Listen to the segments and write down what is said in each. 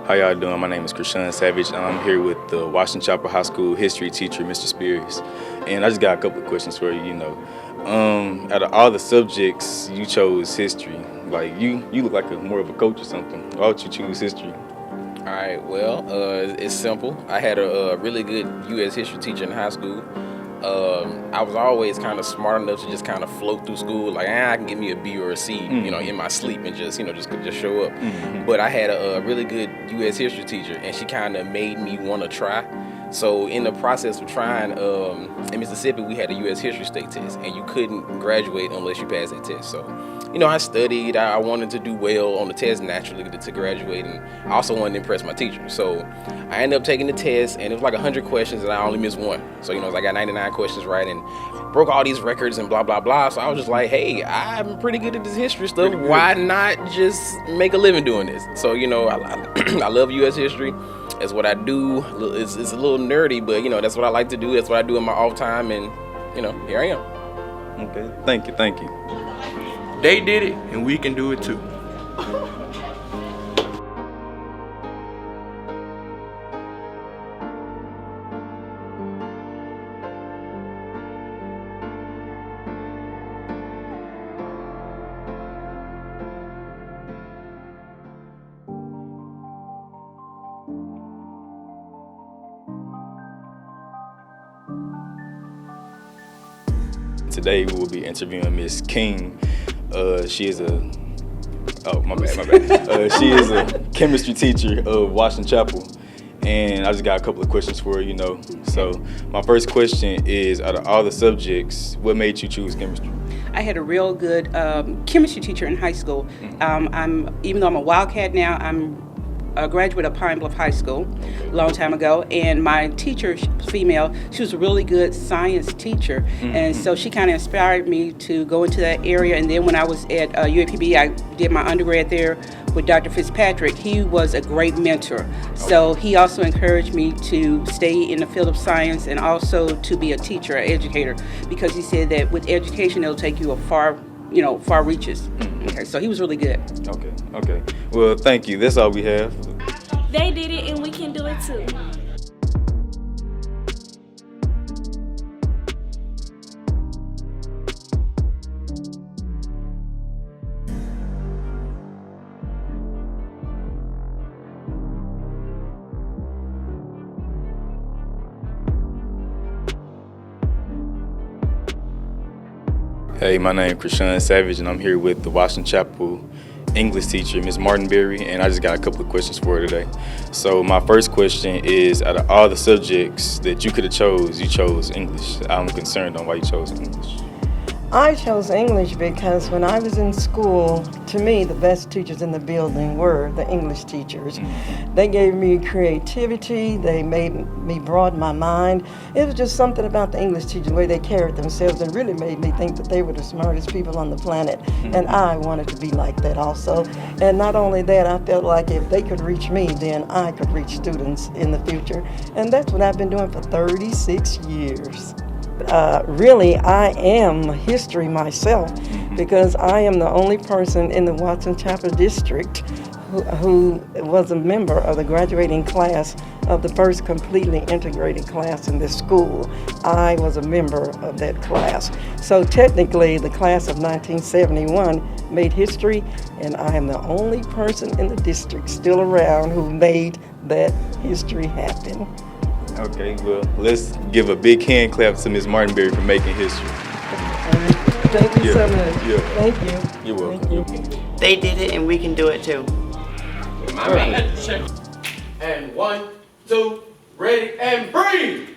How y'all doing? My name is Krishan Savage. I'm here with the Washington Chapel High School history teacher, Mr. Spears. And I just got a couple of questions for you, Out of all the subjects, you chose history. Like, you look like more of a coach or something. Why would you choose history? All right, well, it's simple. I had a really good U.S. history teacher in high school. I was always kind of smart enough to just kind of float through school, like I can give me a B or a C, in my sleep and just show up. But I had a really good U.S. history teacher, and she kind of made me want to try. So in the process of trying, in Mississippi, we had a U.S. history state test, and you couldn't graduate unless you passed that test. So, I studied. I wanted to do well on the test naturally to graduate, and I also wanted to impress my teacher. So I ended up taking the test, and it was like 100 questions, and I only missed one. So, I got 99 questions right and broke all these records and blah, blah, blah. So I was just like, hey, I'm pretty good at this history stuff. Why not just make a living doing this? So, I love U.S. history. That's what I do. It's a little nerdy, but, that's what I like to do. That's what I do in my off time, and, here I am. Okay, thank you. They did it, and we can do it too. Today we will be interviewing Miss King. She is a chemistry teacher of Washington Chapel, and I just got a couple of questions for her. So my first question is, out of all the subjects, what made you choose chemistry? I had a real good chemistry teacher in high school. Even though I'm a Wildcat now, I'm a graduate of Pine Bluff High School a long time ago, and my teacher, female, she was a really good science teacher, and so she kind of inspired me to go into that area. And then when I was at UAPB, I did my undergrad there with Dr. Fitzpatrick. He was a great mentor, so he also encouraged me to stay in the field of science and also to be a teacher, an educator, because he said that with education it'll take you far reaches. Okay, so he was really good. Okay. Well, thank you. That's all we have. They did it, and we can do it too. Hey, my name is Krishan Savage, and I'm here with the Washington Chapel English teacher, Ms. Martinberry, and I just got a couple of questions for her today. So my first question is, out of all the subjects that you could have chose, you chose English. I'm concerned on why you chose English. I chose English because when I was in school, to me, the best teachers in the building were the English teachers. They gave me creativity, they made me broaden my mind. It was just something about the English teachers, the way they carried themselves, that really made me think that they were the smartest people on the planet. And I wanted to be like that also. And not only that, I felt like if they could reach me, then I could reach students in the future. And that's what I've been doing for 36 years. Really, I am history myself, because I am the only person in the Watson Chapel District who was a member of the graduating class of the first completely integrated class in this school. I was a member of that class. So technically, the class of 1971 made history, and I am the only person in the district still around who made that history happen. Okay, well, let's give a big hand clap to Ms. Martinberry for making history. Thank you so much. Yeah. Thank you. You're welcome. Thank you. They did it, and we can do it too. My man. And 1, 2, ready, and breathe!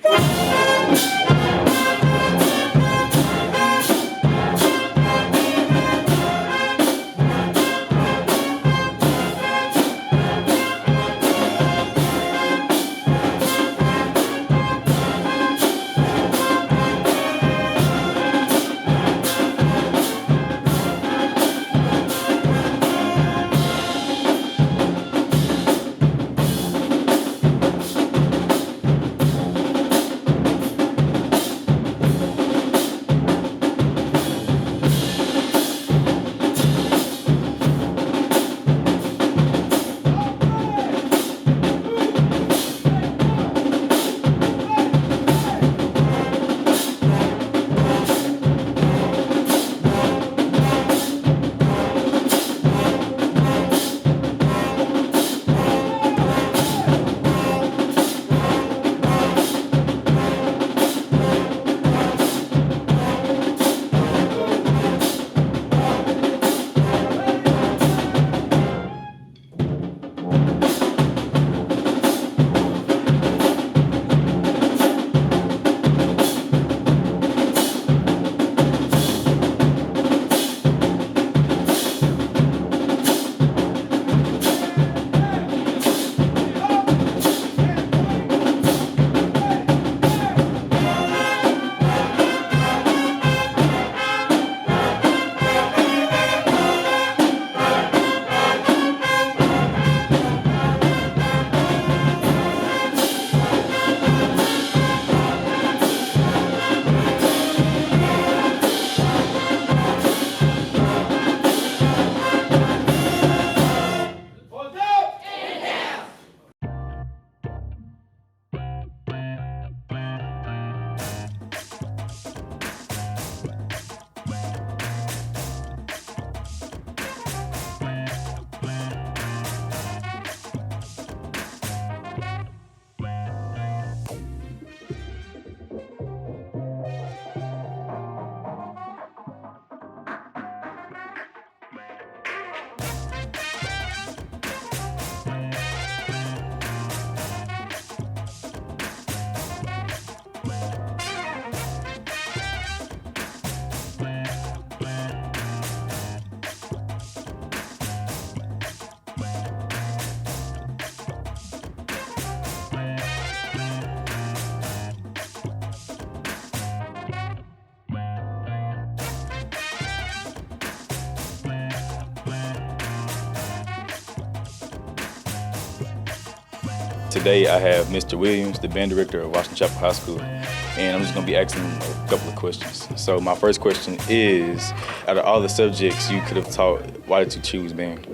Today I have Mr. Williams, the band director of Washington Chapel High School, and I'm just going to be asking him a couple of questions. So my first question is, out of all the subjects you could have taught, why did you choose band?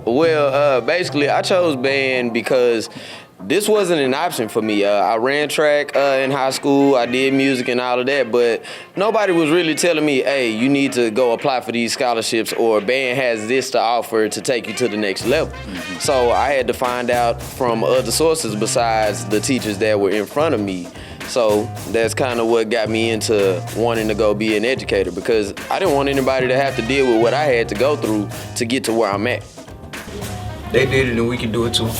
Well, basically, I chose band because this wasn't an option for me. I ran track in high school. I did music and all of that, but nobody was really telling me, hey, you need to go apply for these scholarships, or band has this to offer to take you to the next level. Mm-hmm. So I had to find out from other sources besides the teachers that were in front of me. So that's kind of what got me into wanting to go be an educator, because I didn't want anybody to have to deal with what I had to go through to get to where I'm at. They did it and we can do it too.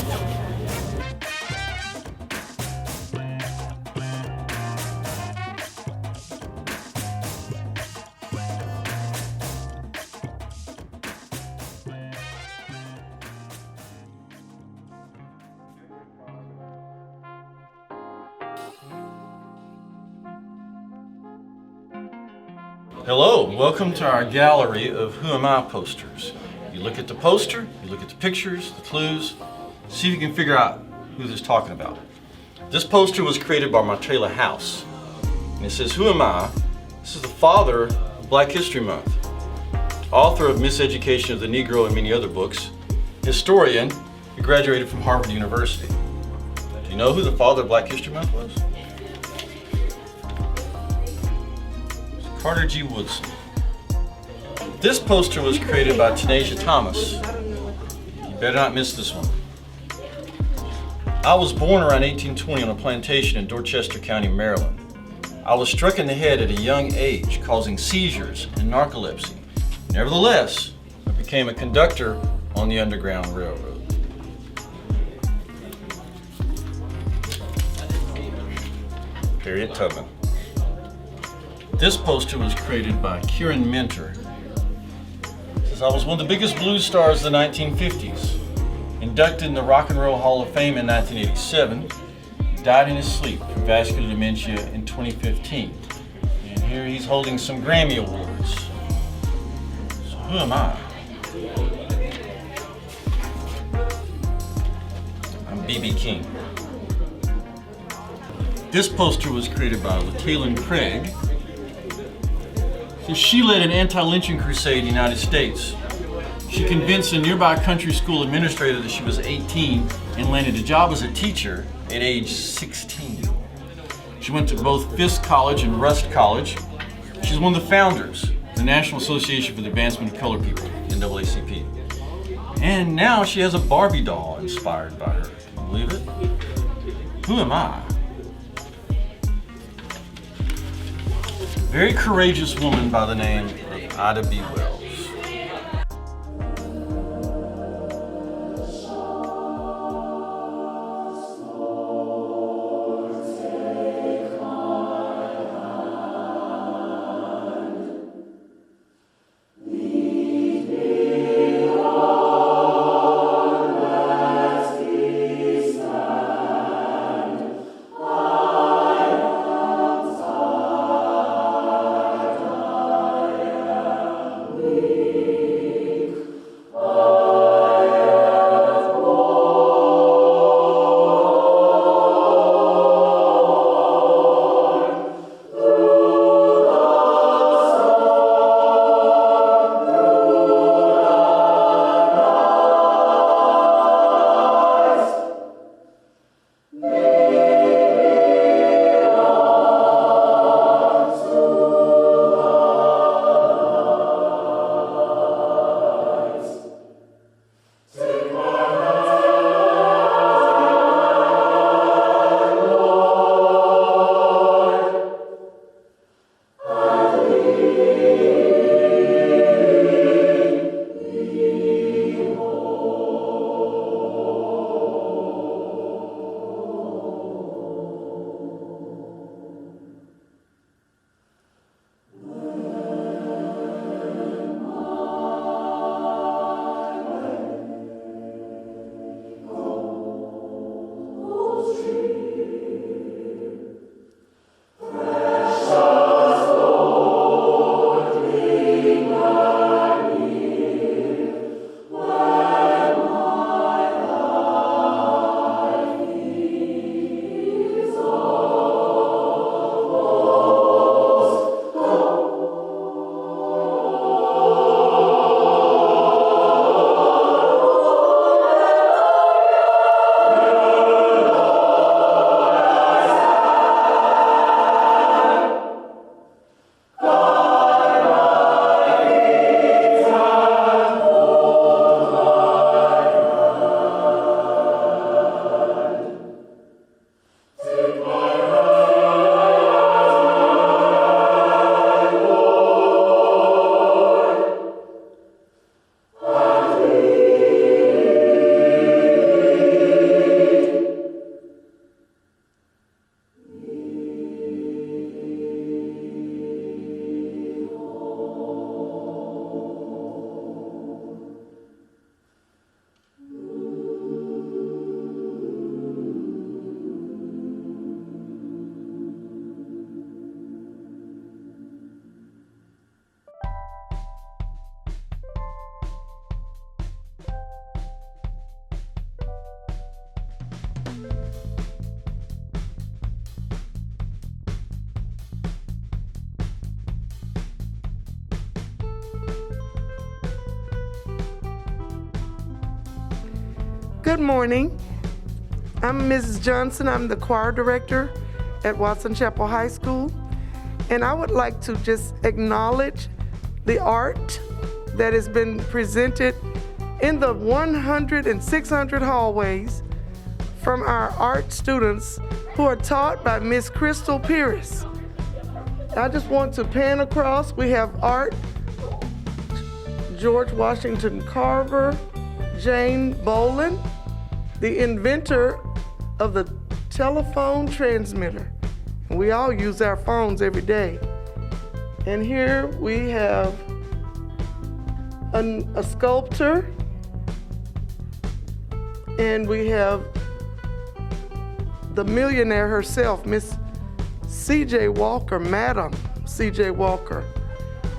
Hello, welcome to our gallery of Who Am I posters. You look at the poster, you look at the pictures, the clues, see if you can figure out who this is talking about. This poster was created by Martrela House, and it says, Who am I? This is the father of Black History Month, author of Miseducation of the Negro and many other books, historian who graduated from Harvard University. Do you know who the father of Black History Month was? Carter G. Woodson. This poster was created by Tanasia Thomas. You better not miss this one. I was born around 1820 on a plantation in Dorchester County, Maryland. I was struck in the head at a young age, causing seizures and narcolepsy. Nevertheless, I became a conductor on the Underground Railroad. Harriet Tubman. This poster was created by Kieran Minter. It says, I was one of the biggest blues stars of the 1950s. Inducted in the Rock and Roll Hall of Fame in 1987. Died in his sleep from vascular dementia in 2015. And here he's holding some Grammy Awards. So who am I? I'm B.B. King. This poster was created by Lataylan Craig. So she led an anti-lynching crusade in the United States. She convinced a nearby country school administrator that she was 18 and landed a job as a teacher at age 16. She went to both Fisk College and Rust College. She's one of the founders of the National Association for the Advancement of Colored People, NAACP. And now she has a Barbie doll inspired by her. Can you believe it? Who am I? Very courageous woman by the name of Ida B. Wells. Good morning. I'm Mrs. Johnson. I'm the choir director at Watson Chapel High School. And I would like to just acknowledge the art that has been presented in the 100 and 600 hallways from our art students who are taught by Miss Crystal Pierce. I just want to pan across. We have art, George Washington Carver, Jane Boland, the inventor of the telephone transmitter. We all use our phones every day. And here we have a sculptor, and we have the millionaire herself, Miss C.J. Walker, Madam C.J. Walker.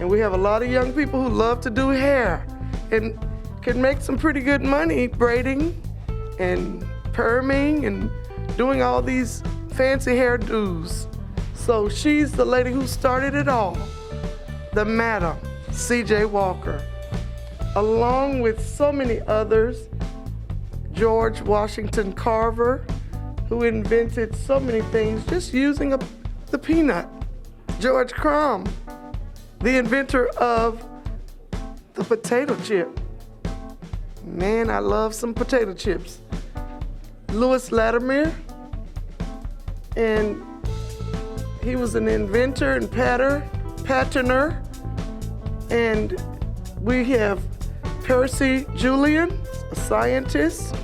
And we have a lot of young people who love to do hair and can make some pretty good money braiding and perming and doing all these fancy hairdos. So she's the lady who started it all, the Madam C.J. Walker, along with so many others, George Washington Carver, who invented so many things just using the peanut. George Crumb, the inventor of the potato chip. Man, I love some potato chips. Louis Latimer, and he was an inventor and patterner. And we have Percy Julian, a scientist.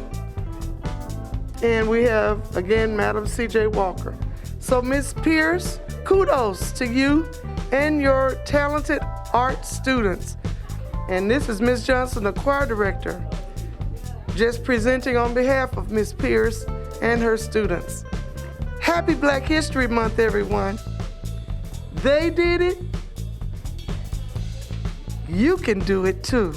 And we have, again, Madam C.J. Walker. So, Miss Pierce, kudos to you and your talented art students. And this is Miss Johnson, the choir director, just presenting on behalf of Miss Pierce and her students. Happy Black History Month, everyone. They did it. You can do it too.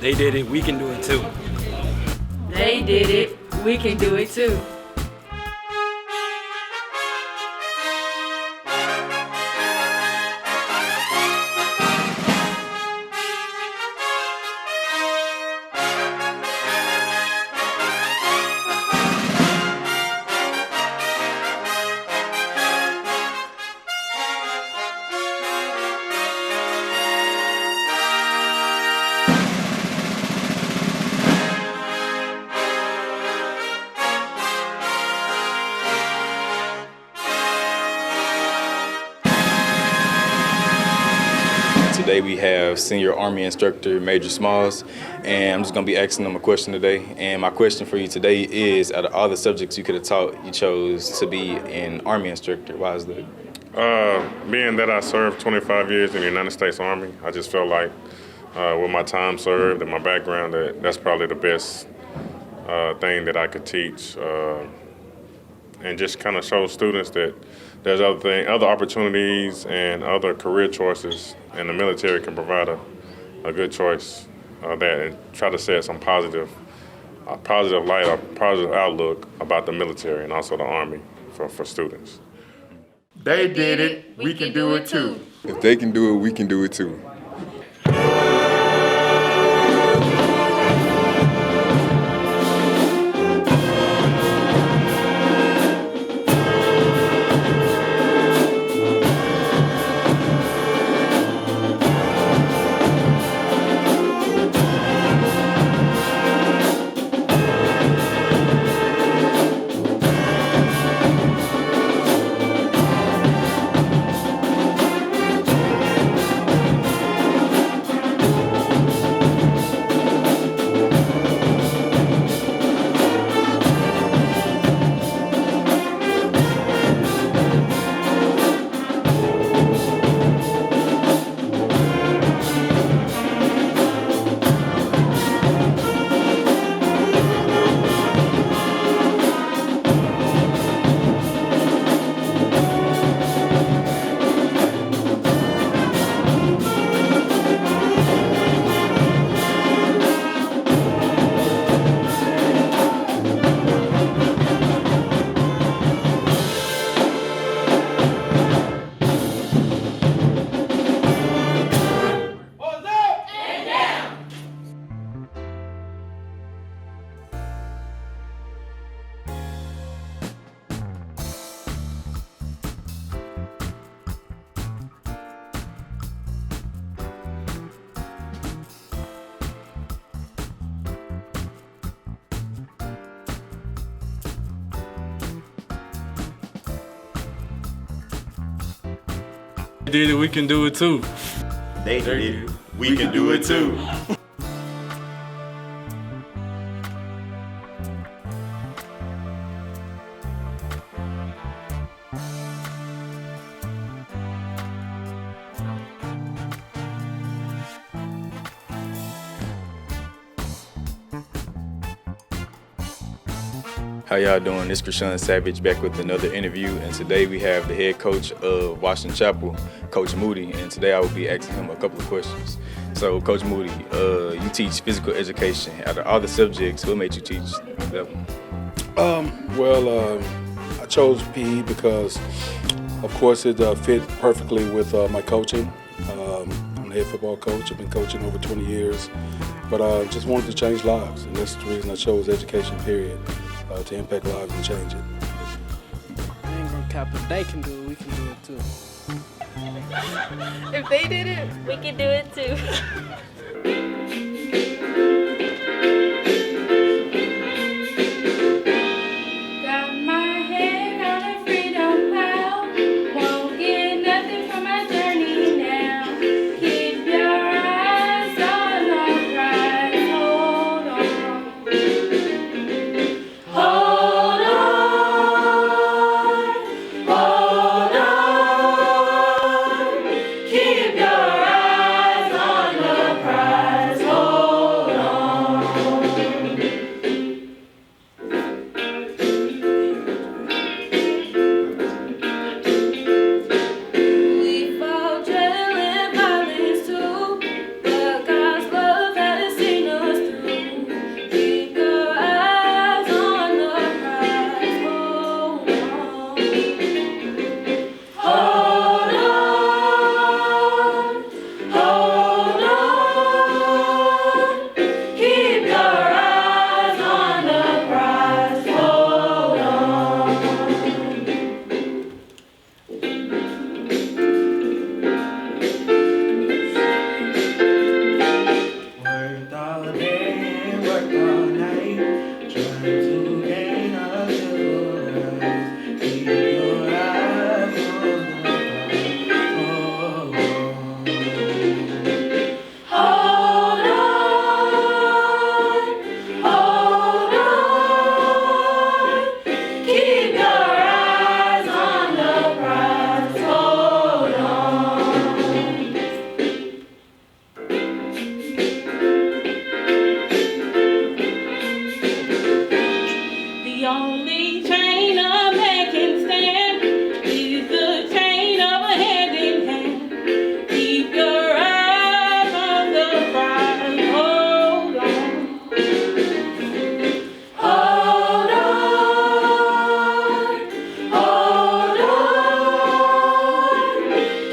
They did it, we can do it too. They did it, we can do it too. Today we have Senior Army Instructor Major Smalls, and I'm just going to be asking them a question today. And my question for you today is, out of all the subjects you could have taught, you chose to be an Army instructor. Why is that? Being that I served 25 years in the United States Army, I just felt like with my time served and my background, that's probably the best thing that I could teach, and just kind of show students that there's other opportunities and other career choices, and the military can provide a good choice that, and try to set some positive light, a positive outlook about the military and also the Army for students. They did it, we can do it too. If they can do it, we can do it too. They did it, we can do it too. They did it. We can do it too. How y'all doing? It's Krishan Savage back with another interview, and today we have the head coach of Washington Chapel, Coach Moody, and today I will be asking him a couple of questions. So, Coach Moody, you teach physical education. Out of all the subjects, what made you teach that one? I chose PE because, of course, it fit perfectly with my coaching. I'm the head football coach. I've been coaching over 20 years, but I just wanted to change lives, and that's the reason I chose education, period. To impact lives and change it. I ain't gonna cap it. They can do it, we can do it too. If they did it, we can do it too. Got my head on a freedom pile. Won't get nothing from my journey now. Keep your eyes on the prize. Hold on. Hold on, keep your eyes on the prize, hold on. We fall trailing violence too, but God's love has seen us through. Keep your eyes on the prize, hold on. Hold on, keep your eyes on the prize, hold on. Worked all day and worked all night, trying to gain a little rise. Keep your eyes on the prize. Hold on, keep your eyes on the prize, hold on. The only chain a man can stand is the chain of a hand in hand. Keep your eyes on the prize, hold on. Hold on,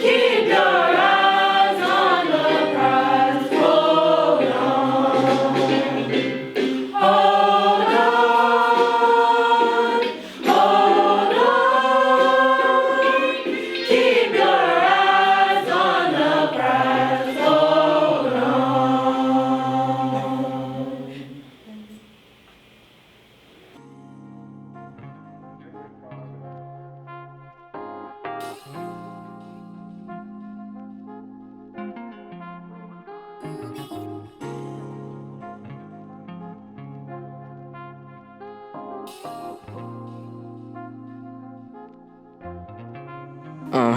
keep your eyes on the prize, hold on. Hold on, keep your eyes on the prize, hold on.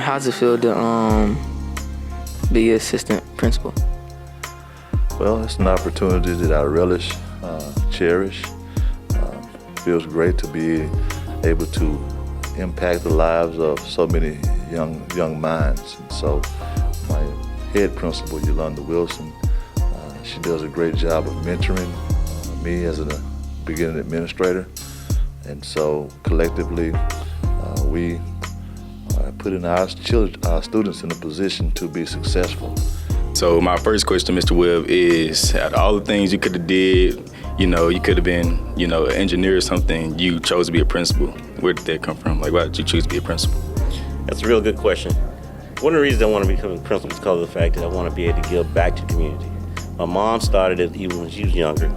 How's it feel to be assistant principal? Well, it's an opportunity that I relish, cherish. Feels great to be able to impact the lives of so many young minds. And so my head principal, Yolanda Wilson, she does a great job of mentoring me as a beginning administrator. And so collectively, we are putting our students in a position to be successful. So my first question, Mr. Webb, is out of all the things you could have did, you could have been, an engineer or something, you chose to be a principal. Where did that come from? Like, why did you choose to be a principal? That's a real good question. One of the reasons I want to become a principal is because of the fact that I want to be able to give back to the community. My mom started it even when she was younger.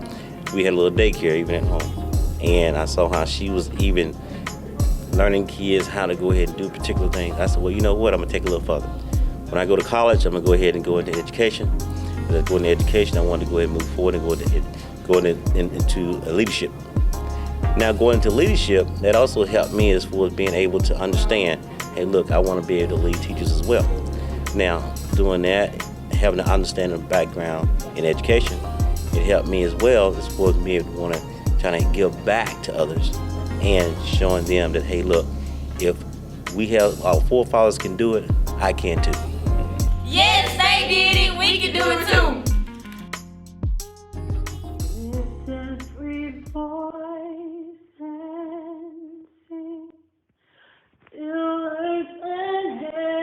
We had a little daycare even at home. And I saw how she was even learning kids how to go ahead and do particular things. I said, well, you know what, I'm gonna take it a little further. When I go to college, I'm gonna go ahead and go into education. When I go into education, I want to go ahead and move forward and go into leadership. Now, going into leadership, that also helped me as far as being able to understand, hey, look, I want to be able to lead teachers as well. Now, doing that, having an understanding of background in education, it helped me as well as far as being able to want to try to give back to others and showing them that, hey, look, if we have our forefathers can do it, I can too. Yes, they did it. We can do it too. Every voice and sing, still earth and heaven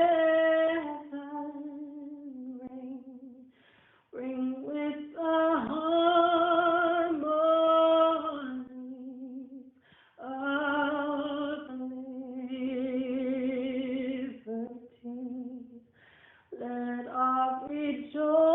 ring with the harmony of liberty. Let our rejoice